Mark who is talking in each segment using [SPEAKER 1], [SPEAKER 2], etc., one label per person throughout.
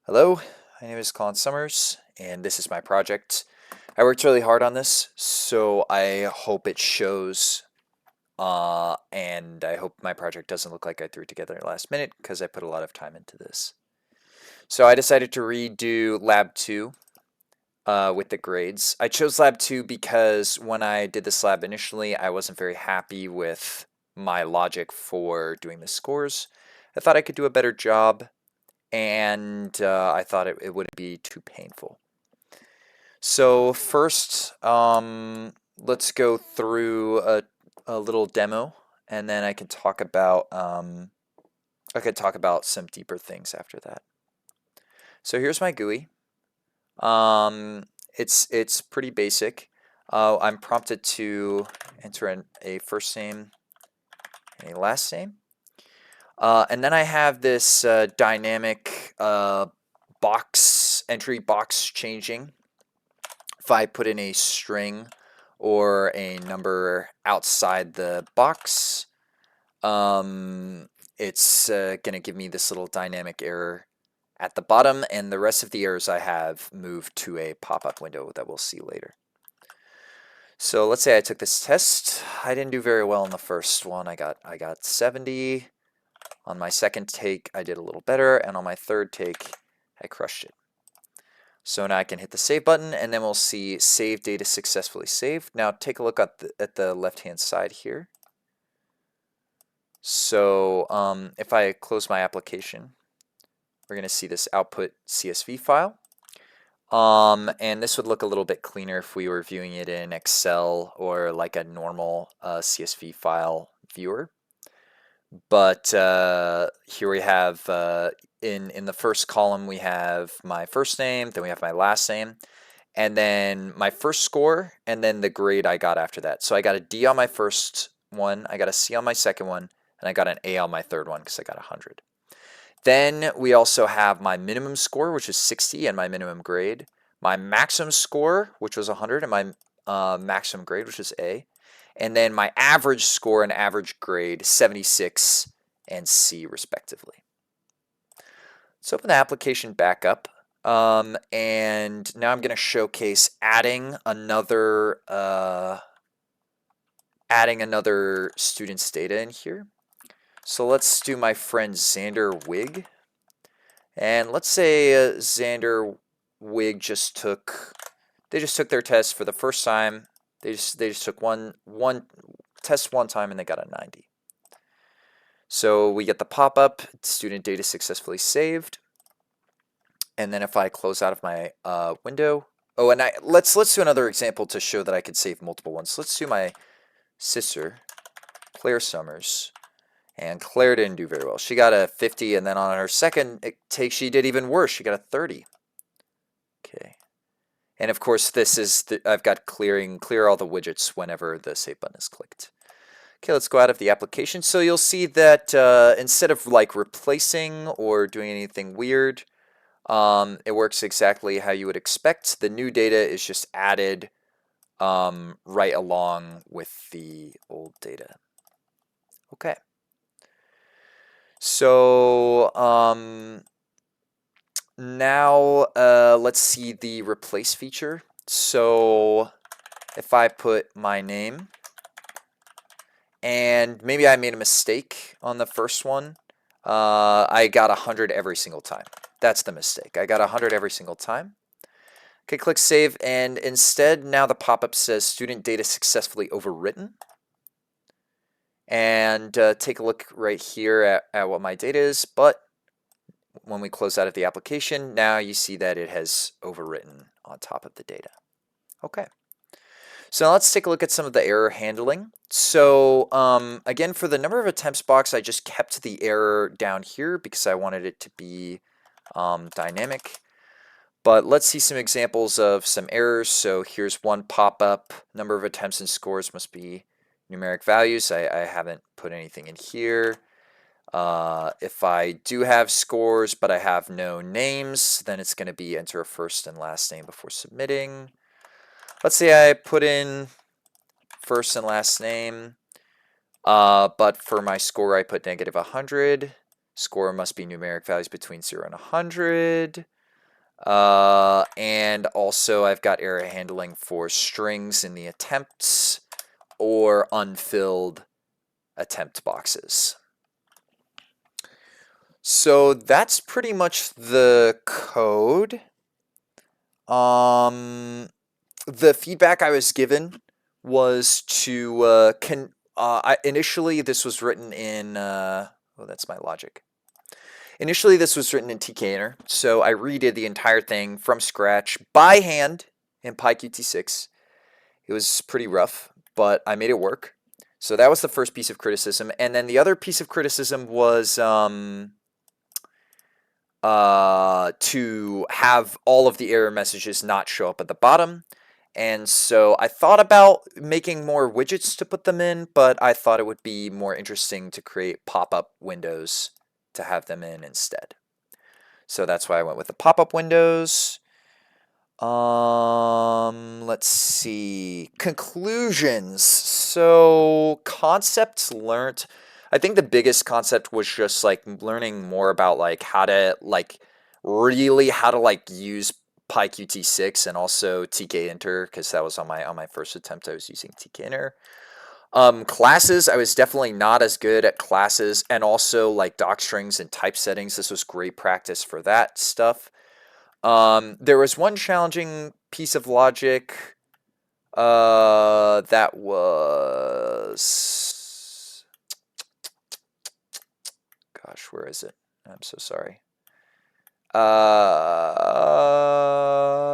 [SPEAKER 1] Hello, my name is Colin Summers, and this is my project. I worked really hard on this, so I hope it shows, and I hope my project doesn't look like I threw it together last minute because I put a lot of time into this. So I decided to redo Lab 2 with the grades. I chose Lab 2 because when I did this lab initially, I wasn't very happy with my logic for doing the scores. I thought I could do a better job, and I thought it wouldn't be too painful. So first, let's go through a little demo, and then I could talk about some deeper things after that. So here's my GUI. Um, it's pretty basic. I'm prompted to enter a first name and a last name. And then I have this dynamic entry box changing. If I put in a string or a number outside the box, it's going to give me this little dynamic error at the bottom, and the rest of the errors I have moved to a pop-up window that we'll see later. So let's say I took this test. I didn't do very well in the first one. I got 70. On my second take, I did a little better, and on my third take, I crushed it. So now I can hit the save button, and then we'll see save data successfully saved. Now take a look at the left-hand side here. So if I close my application, we're going to see this output CSV file. And this would look a little bit cleaner if we were viewing it in Excel or like a normal CSV file viewer. But here we have, in the first column, we have my first name, then we have my last name, and then my first score, and then the grade I got after that. So I got a D on my first one, I got a C on my second one, and I got an A on my third one because I got 100. Then we also have my minimum score, which is 60, and my minimum grade. My maximum score, which was 100, and my maximum grade, which is A. And then my average score and average grade, 76 and C, respectively. Let's open the application back up. And now I'm going to showcase adding another student's data in here. So let's do my friend Xander Wig. And let's say Xander Wig just took their test for the first time. They just took one test one time and they got a 90. So we get the pop-up, student data successfully saved. And then if I close out of my window, oh, and let's do another example to show that I could save multiple ones. So let's do my sister, Claire Summers. And Claire didn't do very well. She got a 50, and then on her second take, she did even worse. She got a 30. Okay. And of course, this is I've got clear all the widgets whenever the save button is clicked. Okay, let's go out of the application. So you'll see that instead of like replacing or doing anything weird, it works exactly how you would expect. The new data is just added right along with the old data. Okay. So now let's see the replace feature. So if I put my name, and maybe I made a mistake on the first one, I got 100 every single time. That's the mistake. I got 100 every single time. Okay, click save, and instead now the pop-up says student data successfully overwritten. And take a look right here at what my data is, but when we close out of the application, now you see that it has overwritten on top of the data. Okay. So now let's take a look at some of the error handling. So again, for the number of attempts box, I just kept the error down here because I wanted it to be dynamic. But let's see some examples of some errors. So here's one pop-up. Number of attempts and scores must be numeric values. I haven't put anything in here. If I do have scores but I have no names, then it's going to be enter a first and last name before submitting. Let's say I put in first and last name, but for my score I put -100. Score must be numeric values between 0 and 100. And also I've got error handling for strings in the attempts or unfilled attempt boxes. So that's pretty much the code. The feedback I was given was to initially this was written in that's my logic. Initially this was written in TKinter, so I redid the entire thing from scratch by hand in PyQt6. It was pretty rough, but I made it work. So that was the first piece of criticism, and then the other piece of criticism was to have all of the error messages not show up at the bottom. And so I thought about making more widgets to put them in, but I thought it would be more interesting to create pop-up windows to have them in instead. So that's why I went with the pop-up windows. Let's see. Conclusions. So concepts learned. I think the biggest concept was just like learning more about like how to really use PyQt6 and also tkinter, because that was on my first attempt. I was using tkinter. Classes, I was definitely not as good at classes, and also like doc strings and type settings. This was great practice for that stuff. There was one challenging piece of logic that was, gosh, where is it? I'm so sorry.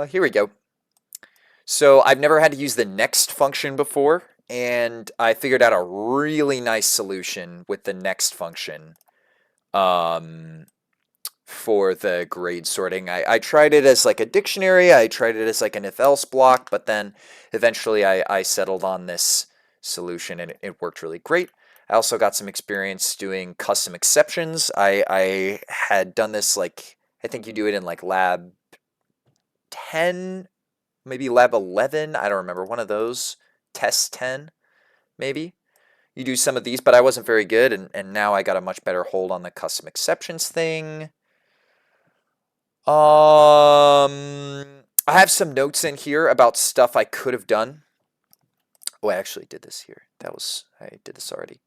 [SPEAKER 1] Here we go. So I've never had to use the next function before, and I figured out a really nice solution with the next function for the grade sorting. I tried it as like a dictionary, I tried it as like an if-else block, but then eventually I settled on this solution, and it worked really great. I also got some experience doing custom exceptions. I had done this, like, I think you do it in like lab 10, maybe lab 11, I don't remember, one of those, test 10, maybe. You do some of these, but I wasn't very good, and now I got a much better hold on the custom exceptions thing. I have some notes in here about stuff I could have done. Oh, I actually did this here. I did this already.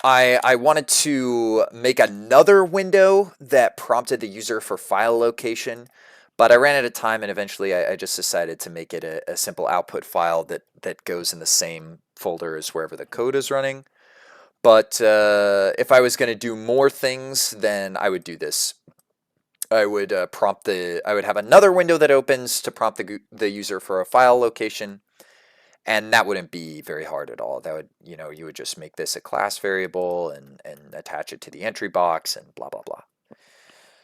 [SPEAKER 1] I wanted to make another window that prompted the user for file location, but I ran out of time, and eventually I just decided to make it a simple output file that goes in the same folder as wherever the code is running. But if I was going to do more things, then I would do this. I would I would have another window that opens to prompt the user for a file location, and that wouldn't be very hard at all. That would, you would just make this a class variable and attach it to the entry box and blah, blah, blah.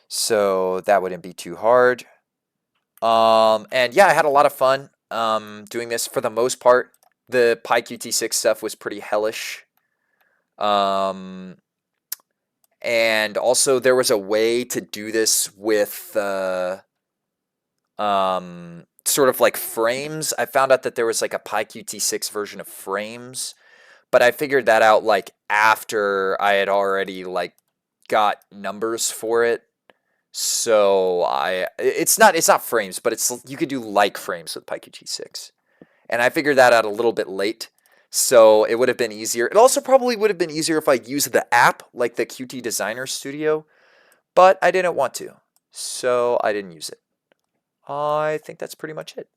[SPEAKER 1] So that wouldn't be too hard. And yeah, I had a lot of fun doing this. For the most part, the PyQt6 stuff was pretty hellish. And also there was a way to do this with sort of like frames. I found out that there was like a PyQt6 version of frames, but I figured that out like after I had already like got numbers for it. So it's not frames, but you could do like frames with PyQt6. And I figured that out a little bit late. So it would have been easier. It also probably would have been easier if I used the app, like the Qt Designer Studio, but I didn't want to, so I didn't use it. I think that's pretty much it.